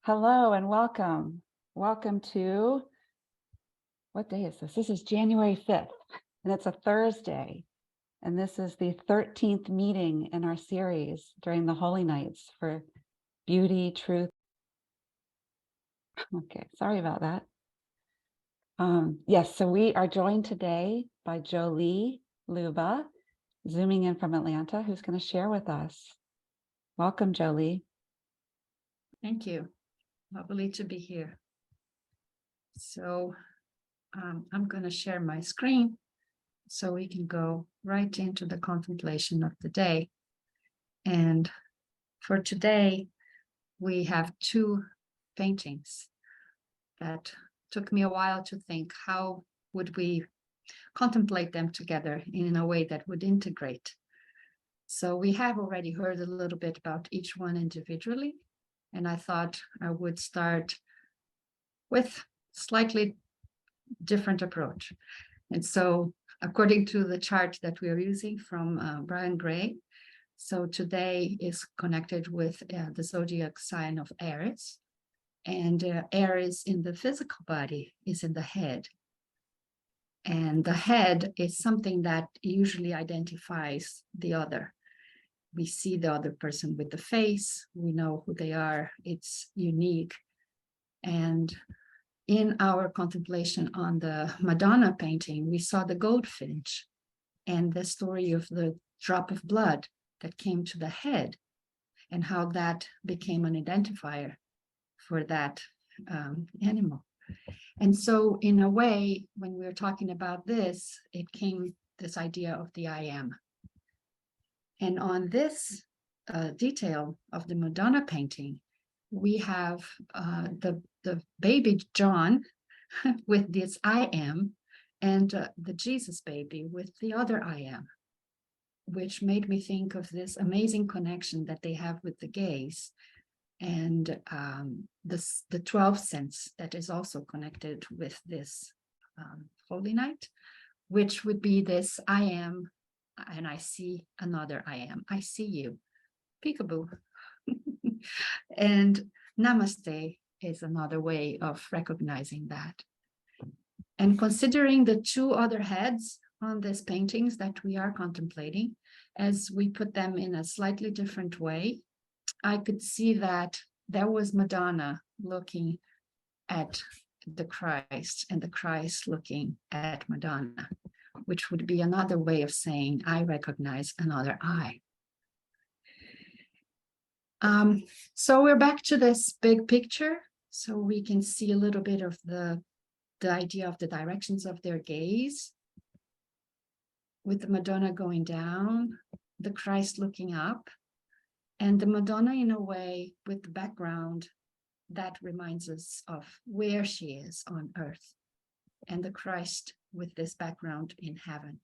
Hello and welcome. Welcome to, what day is this? This is January 5th, and it's a Thursday. And this is the 13th meeting in our series during the Holy Nights for Beauty, Truth. Okay, sorry about that. Yes, so we are joined today by Jolie, Luba, zooming in from Atlanta, who's going to share with us. Welcome, Jolie. Thank you. Lovely to be here. So I'm going to share my screen so we can go right into the contemplation of the day. And for today, we have two paintings that took me a while to think, how would we contemplate them together in a way that would integrate? So we have already heard a little bit about each one individually, and I thought I would start with slightly different approach. And so according to the chart that we are using from Brian Gray, so today is connected with the zodiac sign of Aries, and Aries in the physical body is in the head. And the head is something that usually identifies the other. We see the other person with the face, we know who they are, it's unique. And in our contemplation on the Madonna painting, we saw the Goldfinch and the story of the drop of blood that came to the head and how that became an identifier for that animal. And so in a way, when we were talking about this, it came this idea of the I am. And on this detail of the Madonna painting, we have the baby John with this I am, and the Jesus baby with the other I am, which made me think of this amazing connection that they have with the gaze, and the 12th sense that is also connected with this Holy Night, which would be this I am, and I see another I am. I see you. Peekaboo. And namaste is another way of recognizing that. And considering the two other heads on these paintings that we are contemplating, as we put them in a slightly different way, I could see that there was Madonna looking at the Christ and the Christ looking at Madonna, which would be another way of saying, I recognize another I. So we're back to this big picture, so we can see a little bit of the idea of the directions of their gaze, with the Madonna going down, the Christ looking up, and the Madonna in a way with the background that reminds us of where she is on earth, and the Christ with this background in heaven,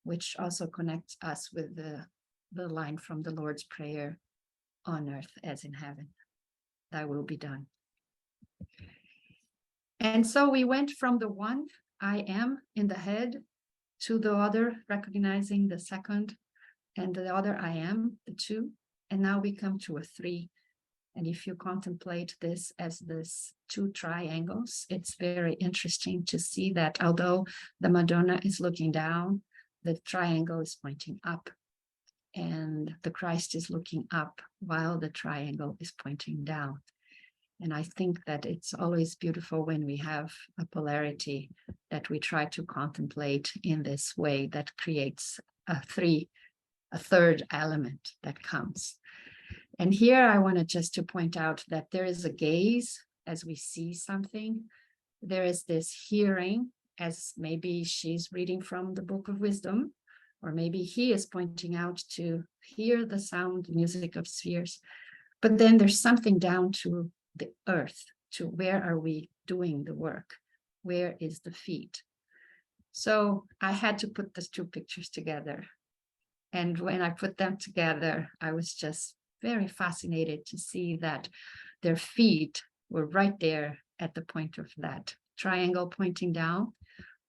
which also connects us with the line from the Lord's Prayer, on earth as in heaven, thy will be done. And so we went from the one I am in the head to the other, recognizing the second, and the other I am, the two, and now we come to a three. And if you contemplate this as this two triangles, it's very interesting to see that although the Madonna is looking down, the triangle is pointing up, and the Christ is looking up while the triangle is pointing down. And I think that it's always beautiful when we have a polarity that we try to contemplate in this way that creates a third element that comes. And here I wanted just to point out that there is a gaze as we see something. There is this hearing, as maybe she's reading from the Book of Wisdom, or maybe he is pointing out to hear the sound, music of spheres. But then there's something down to the earth, to where are we doing the work? Where is the feet? So I had to put these two pictures together. And when I put them together, I was just very fascinated to see that their feet were right there at the point of that triangle pointing down,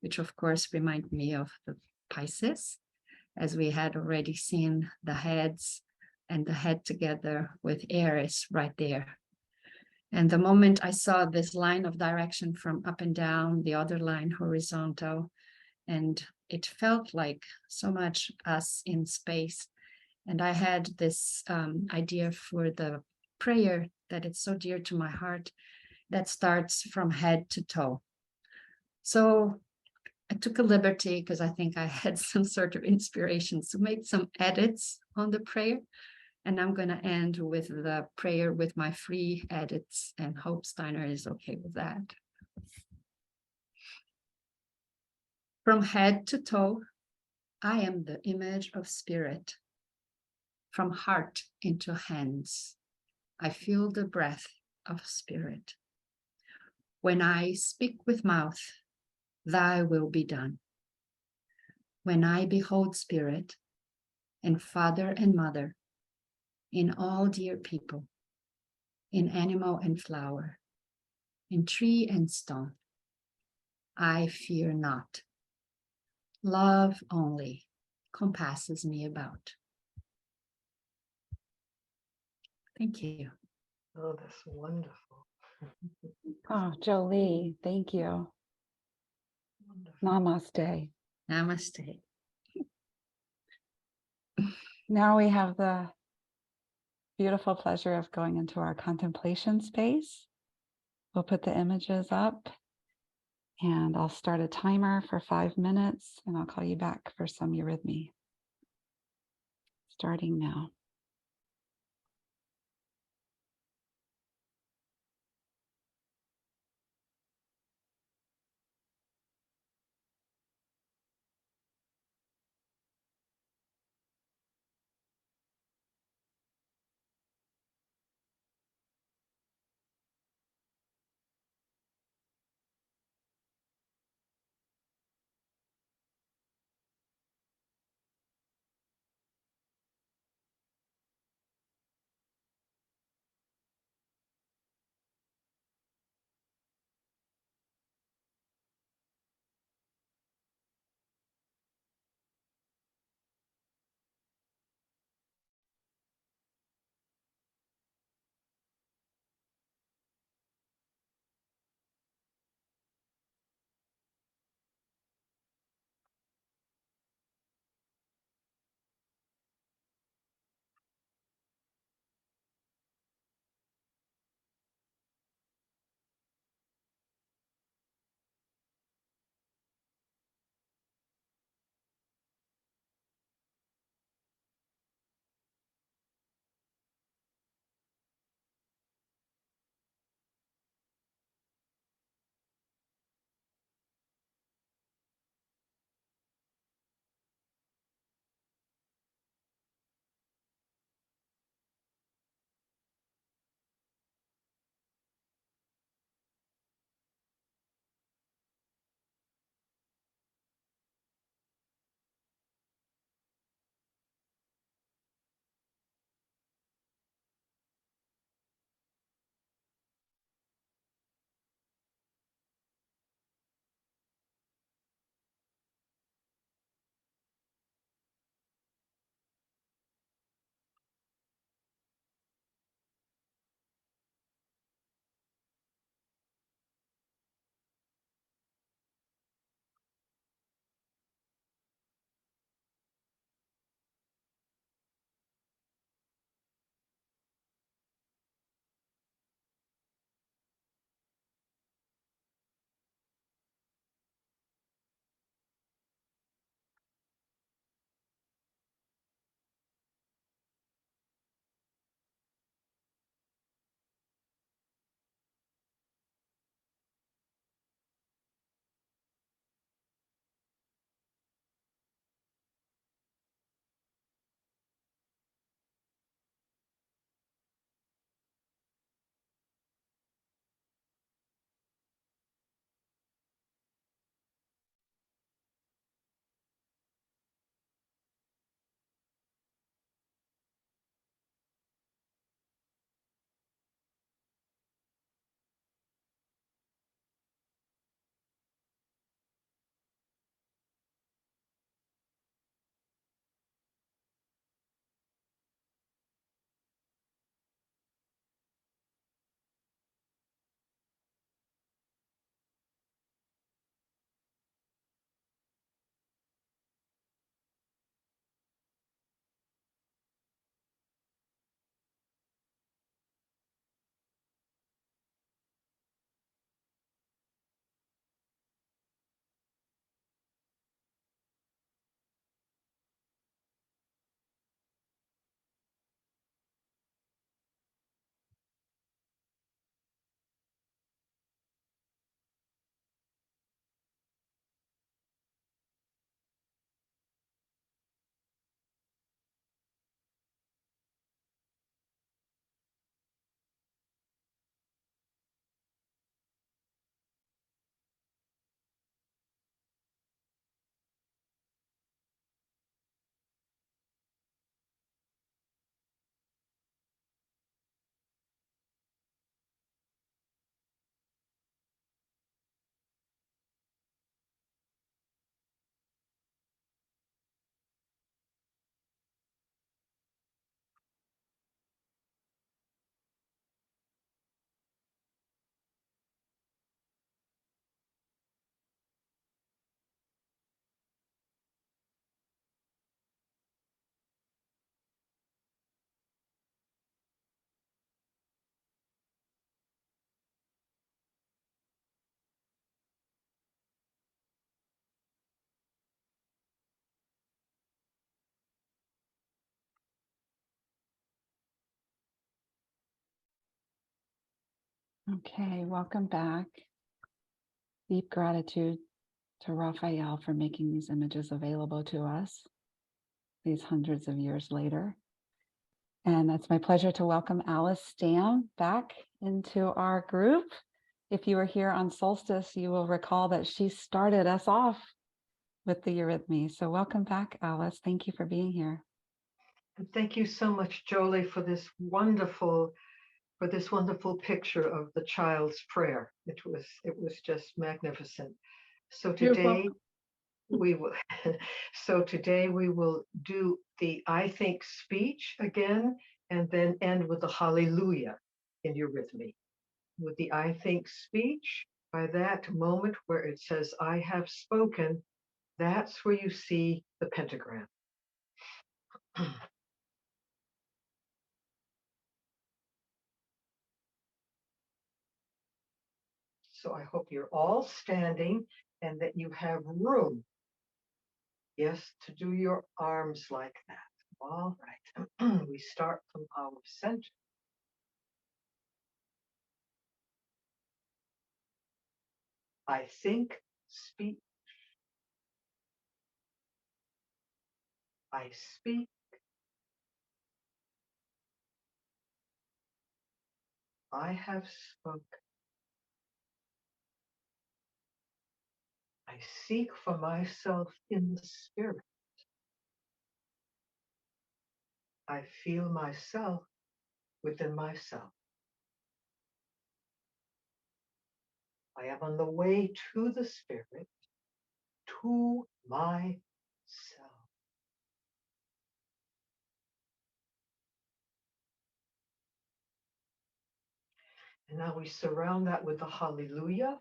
which of course reminded me of the Pisces, as we had already seen the heads and the head together with Aries right there. And the moment I saw this line of direction from up and down, the other line horizontal, and it felt like so much us in space. And I had this idea for the prayer that it's so dear to my heart that starts from head to toe. So I took a liberty because I think I had some sort of inspiration to make some edits on the prayer. And I'm going to end with the prayer with my free edits, and hope Steiner is okay with that. From head to toe, I am the image of spirit. From heart into hands, I feel the breath of spirit. When I speak with mouth, thy will be done. When I behold spirit and father and mother, in all dear people, in animal and flower, in tree and stone, I fear not. Love only compasses me about. Thank you. Oh, that's wonderful. Oh, Jolie, thank you. Wonderful. Namaste. Namaste. Now we have the beautiful pleasure of going into our contemplation space. We'll put the images up and I'll start a timer for 5 minutes and I'll call you back for some eurythmy. Starting now. Okay, welcome back. Deep gratitude to Raphael for making these images available to us these hundreds of years later. And it's my pleasure to welcome Alice Stamm back into our group. If you were here on Solstice, you will recall that she started us off with the Eurythmy. So welcome back, Alice. Thank you for being here. And thank you so much, Jolie, for this wonderful picture of the child's prayer. It was just magnificent. So today we will do the I think speech again, and then end with the hallelujah in Eurythmy. With the I think speech, by that moment where it says I have spoken, that's where you see the pentagram. So I hope you're all standing and that you have room, yes, to do your arms like that. All right. We start from our center. I think, speak. I speak. I have spoken. I seek for myself in the spirit. I feel myself within myself. I am on the way to the spirit, to myself. And now we surround that with the hallelujah,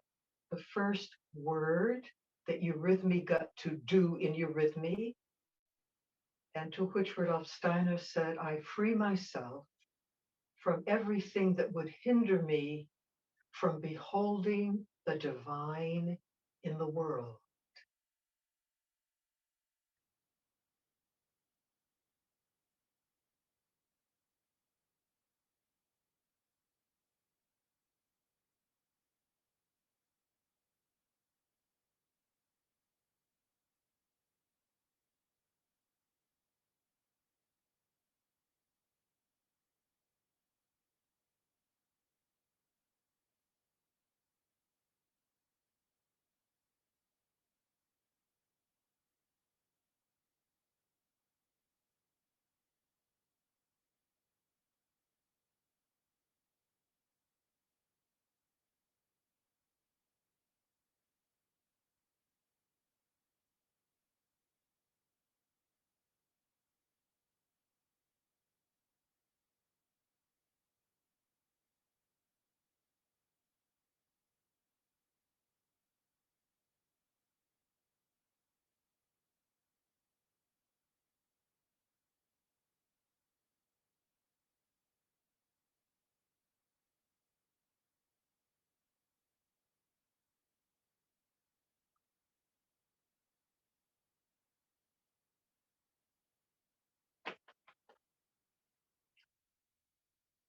the first word that Eurythmy got to do in Eurythmy, and to which Rudolf Steiner said, I free myself from everything that would hinder me from beholding the divine in the world.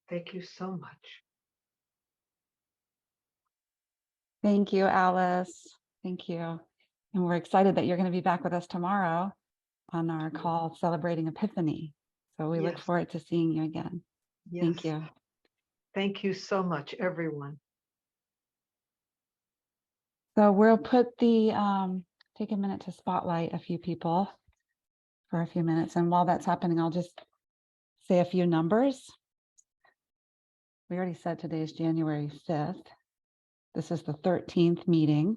Thank you so much. Thank you, Alice. Thank you. And we're excited that you're going to be back with us tomorrow on our call celebrating Epiphany. So we look Yes. forward to seeing you again. Yes. Thank you. Thank you so much, everyone. So we'll put take a minute to spotlight a few people for a few minutes. And while that's happening, I'll just say a few numbers. We already said today is January 5th. This is the 13th meeting.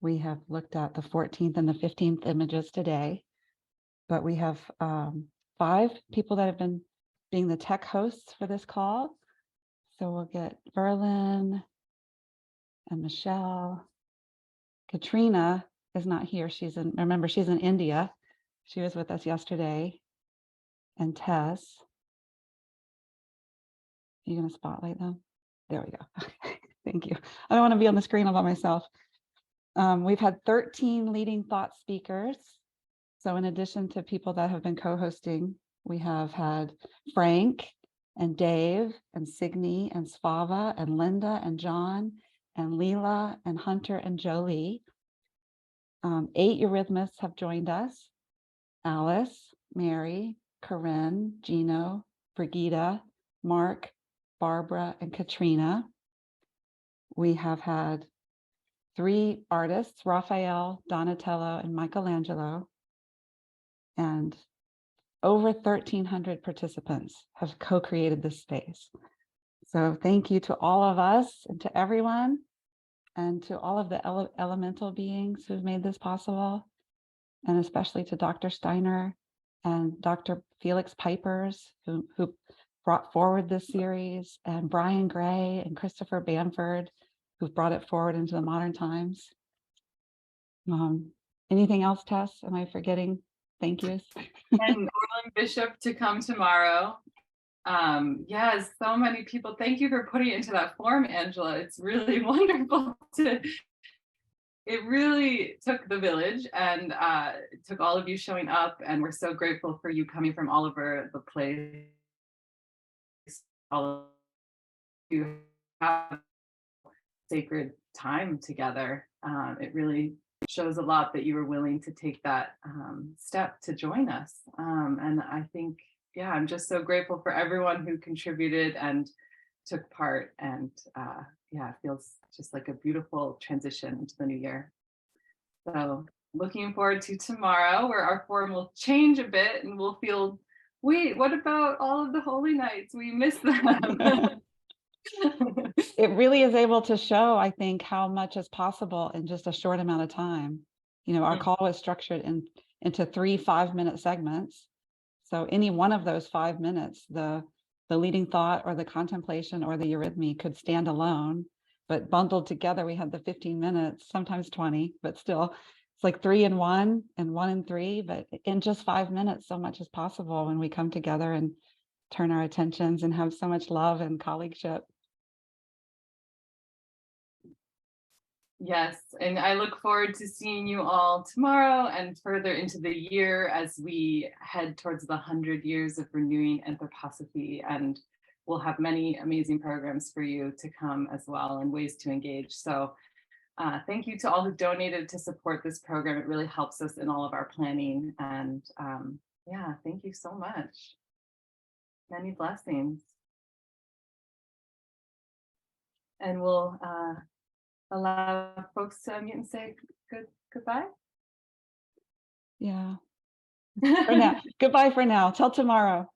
We have looked at the 14th and the 15th images today, but we have 5 people that have been being the tech hosts for this call. So we'll get Verlin and Michelle. Katrina is not here. Remember, she's in India. She was with us yesterday. And Tess. Are you going to spotlight them? There we go. Thank you. I don't want to be on the screen all by myself. We've had 13 leading thought speakers. So in addition to people that have been co-hosting, we have had Frank and Dave, and Signe, and Svava, and Linda, and John, and Leela, and Hunter, and Jolie. 8 Eurythmists have joined us: Alice, Mary, Corinne, Gino, Brigida, Mark, Barbara, and Katrina. We have had 3 artists: Raphael, Donatello, and Michelangelo. And over 1,300 participants have co-created this space. So thank you to all of us and to everyone, and to all of the elemental beings who've made this possible, and especially to Dr. Steiner and Dr. Felix Pipers, who brought forward this series, and Brian Gray and Christopher Bamford, who've brought it forward into the modern times. Anything else, Tess? Am I forgetting thank yous? And Orland Bishop to come tomorrow. Yes, so many people. Thank you for putting it into that form, Angela. It's really wonderful it really took the village, and it took all of you showing up, and we're so grateful for you coming from all over the place. All of you have sacred time together. It really shows a lot that you were willing to take that step to join us. And I think, yeah, I'm just so grateful for everyone who contributed and took part. And yeah, it feels just like a beautiful transition into the new year. So looking forward to tomorrow, where our form will change a bit and we'll feel, wait, what about all of the holy nights? We miss them. It really is able to show, I think, how much is possible in just a short amount of time. You know, our call was structured into 3 5-minute segments. So any one of those 5 minutes, the leading thought or the contemplation or the eurythmy could stand alone, but bundled together, we had the 15 minutes, sometimes 20, but still it's like 3 in 1 and 1 in 3, but in just 5 minutes, so much is possible when we come together and turn our attentions and have so much love and colleagueship. Yes, and I look forward to seeing you all tomorrow and further into the year as we head towards the 100 years of renewing anthroposophy, and we'll have many amazing programs for you to come as well and ways to engage. So thank you to all who donated to support this program. It really helps us in all of our planning, and yeah, thank you so much. Many blessings. And we'll allow folks to unmute and say goodbye. Yeah. For now. Goodbye for now. Till tomorrow.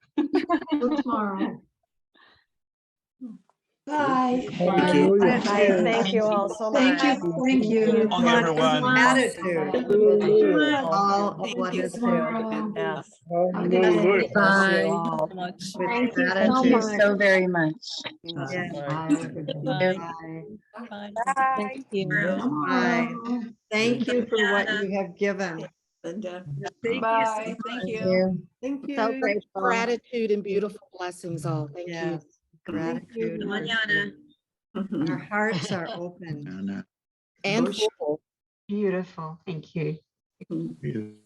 Till tomorrow. Bye. Thank you. Bye. Thank you all so much. Thank you. Thank you. Long, everyone. Attitude. All Thank one you. is two. Tomorrow. Yes. Hallelujah. Bye. Much. With Thank you so gratitude. much. So very much. Yeah. Bye. Bye. Bye. Thank you. Bye. Thank you for what you have given. Linda. Bye. Thank you. Thank you. So grateful. Gratitude and beautiful blessings all. Thank you. Yes. Gratitude. Mañana. Our hearts are open. And full. Beautiful. Thank you. Beautiful.